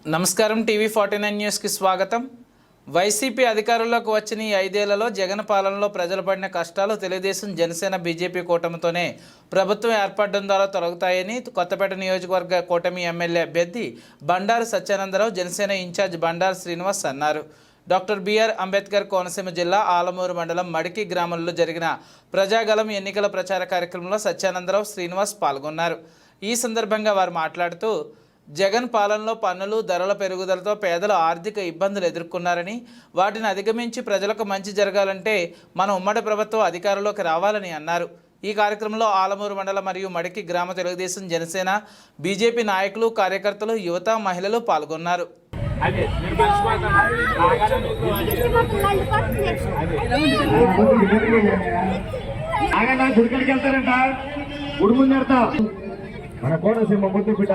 నమస్కారం టీవీ49 న్యూస్కి స్వాగతం. వైసీపీ అధికారంలోకి వచ్చిన ఈ 5 ఏళ్లలో జగన్ పాలనలో ప్రజలు పడిన కష్టాలు తెలుగుదేశం, జనసేన, బీజేపీ కూటమితోనే ప్రభుత్వం ఏర్పడడం ద్వారా తొలగుతాయని కొత్తపేట నియోజకవర్గ కూటమి ఎమ్మెల్యే అభ్యర్థి బండారు సత్యానందరావు, జనసేన ఇన్ఛార్జ్ బండారు శ్రీనివాస్ అన్నారు. డాక్టర్ బిఆర్ అంబేద్కర్ కోనసీమ జిల్లా ఆలమూరు మండలం మడికి గ్రామంలో జరిగిన ప్రజాగలం ఎన్నికల ప్రచార కార్యక్రమంలో సత్యానందరావు, శ్రీనివాస్ పాల్గొన్నారు. ఈ సందర్భంగా వారు మాట్లాడుతూ జగన్ పాలనలో పన్నులు, ధరల పెరుగుదలతో పేదలు ఆర్థిక ఇబ్బందులు ఎదుర్కొన్నారని, వాటిని అధిగమించి ప్రజలకు మంచి జరగాలంటే మన ఉమ్మడి ప్రభుత్వం అధికారంలోకి రావాలని అన్నారు. ఈ కార్యక్రమంలో ఆలమూరు మండలం మరియు మడికి గ్రామ తెలుగుదేశం, జనసేన, బీజేపీ నాయకులు, కార్యకర్తలు, యువత, మహిళలు పాల్గొన్నారు. మన కోనసీమ ముద్దు బిడ్డ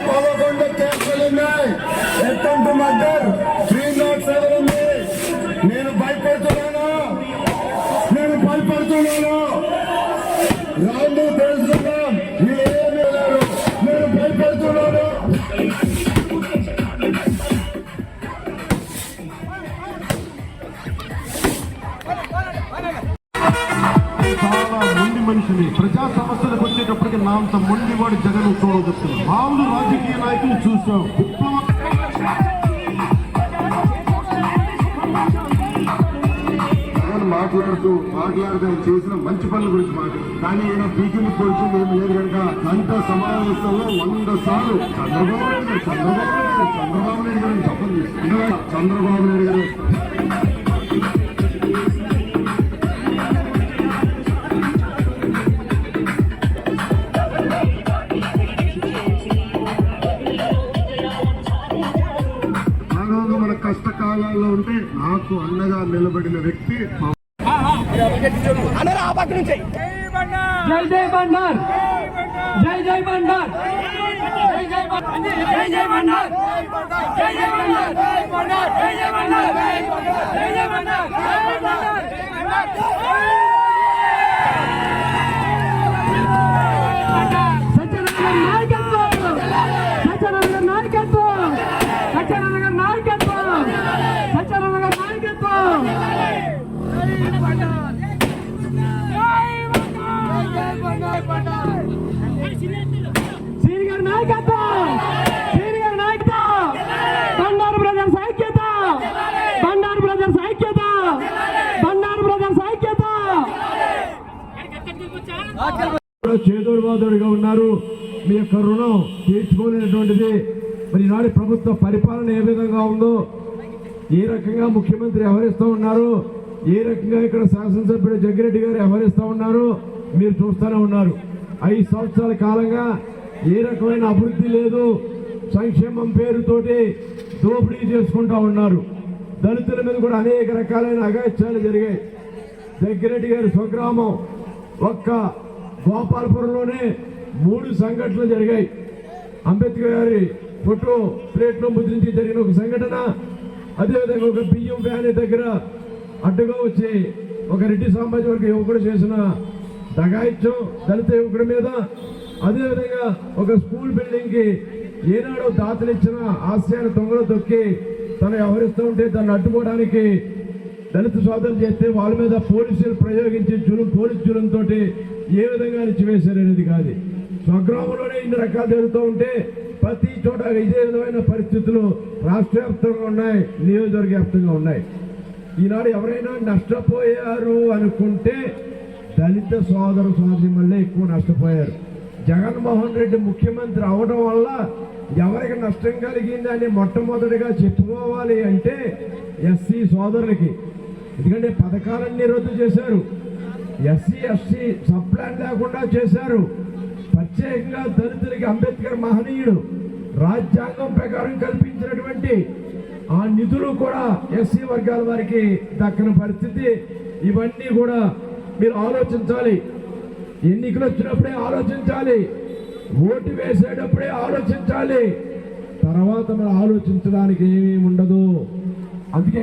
పదకొండు కేసులున్నాయి. అటెంప్ట్ మర్డర్ 307 ఉంది. నేను భయపడుతున్నాను. రాండి తెలుసుకున్నాం. మీరేమీ లేరు. నేను భయపడుతున్నాను. మనిషిని ప్రజా సమస్యలకు వచ్చేటప్పటికి నా అంత మొండివాడు జగన్ చూడగలుగుతున్నాడు. మామూలు రాజకీయ నాయకులు చూసాం. జగన్ మాట్లాడుతూ చేసిన మంచి పనుల గురించి మాట్లాడు, కానీ ఈయన పీకింది పొడిచింది ఏమి లేదు కనుక గంట సమావేశంలో 100 సార్లు చంద్రబాబు నాయుడు గారిని చెప్పండి. చంద్రబాబు నాయుడు గారు కష్టకాలాల్లో ఉంటే నాకు అండగా నిలబడిన వ్యక్తి. జై జై బండార్, జై జై బండార్, జై జై బండార్, జై జై బండార్, జై జై బండార్, జై జై బండార్, జై జై బండార్. చేదోడువాదోడుగా ఉన్నారు. మీ యొక్క రుణం తీర్చుకోలేనటువంటిది. మరి ఈనాడు ప్రభుత్వ పరిపాలన ఏ విధంగా ఉందో, ఏ రకంగా ముఖ్యమంత్రి వ్యవహరిస్తూ ఉన్నారు, ఏ రకంగా ఇక్కడ శాసనసభ్యుడు జగ్గిరెడ్డి గారు వ్యవహరిస్తూ ఉన్నారు మీరు చూస్తూనే ఉన్నారు. 5 సంవత్సరాల కాలంగా ఏ రకమైన అభివృద్ధి లేదు. సంక్షేమం పేరుతోటి దోపిడీ చేసుకుంటా ఉన్నారు. దళితుల మీద కూడా అనేక రకాలైన అగాత్యాలు జరిగాయి. జగ్గిరెడ్డి గారి స్వగ్రామం ఒక్క గోపాలపురంలోనే 3 సంఘటనలు జరిగాయి. అంబేద్కర్ గారి ఫోటో ప్లేట్లో ముద్రించి జరిగిన ఒక సంఘటన, అదేవిధంగా ఒక బియ్యం వ్యాన్ దగ్గర అడ్డుగా వచ్చి ఒక రెడ్డి సామాజిక వర్గ యువకుడు చేసిన దగాయిత్యం దళిత యువకుడి మీద, అదేవిధంగా ఒక స్కూల్ బిల్డింగ్ కి ఏనాడో దాతలు ఇచ్చిన ఆశయాన్ని దొంగలు తొక్కి తను వ్యవహరిస్తూ ఉంటే దాన్ని అడ్డుకోవడానికి దళిత సోదరులు చేస్తే వాళ్ళ మీద పోలీసులు ప్రయోగించి పోలీస్ జులంతో ఏ విధంగా నిచ్చివేశారనేది కాదు. స్వగ్రామంలోనే ఇన్ని రకాలు జరుగుతూ ఉంటే ప్రతి చోట ఇదే విధమైన పరిస్థితులు రాష్ట్ర వ్యాప్తంగా ఉన్నాయి, నియోజకవర్గ వ్యాప్తంగా ఉన్నాయి. ఈనాడు ఎవరైనా నష్టపోయారు అనుకుంటే దళిత సోదర సోదరిమల్లే ఎక్కువ నష్టపోయారు. జగన్మోహన్ రెడ్డి ముఖ్యమంత్రి అవడం వల్ల ఎవరికి నష్టం కలిగిందని మొట్టమొదటిగా చెప్పుకోవాలి అంటే ఎస్సీ సోదరులకి. ఎందుకంటే పథకాలన్నీ రద్దు చేశారు. ఎస్సీ ఎస్టీ సబ్ ప్లాన్ లేకుండా చేశారు. ప్రత్యేకంగా దళితులకి అంబేద్కర్ మహనీయుడు రాజ్యాంగం ప్రకారం కల్పించినటువంటి ఆ నిధులు కూడా ఎస్సీ వర్గాల వారికి దక్కని పరిస్థితి. ఇవన్నీ కూడా మీరు ఆలోచించాలి. ఎన్నికలు వచ్చినప్పుడే ఆలోచించాలి, ఓటు వేసేటప్పుడే ఆలోచించాలి. తర్వాత మనం ఆలోచించడానికి ఏమీ ఉండదు. అందుకే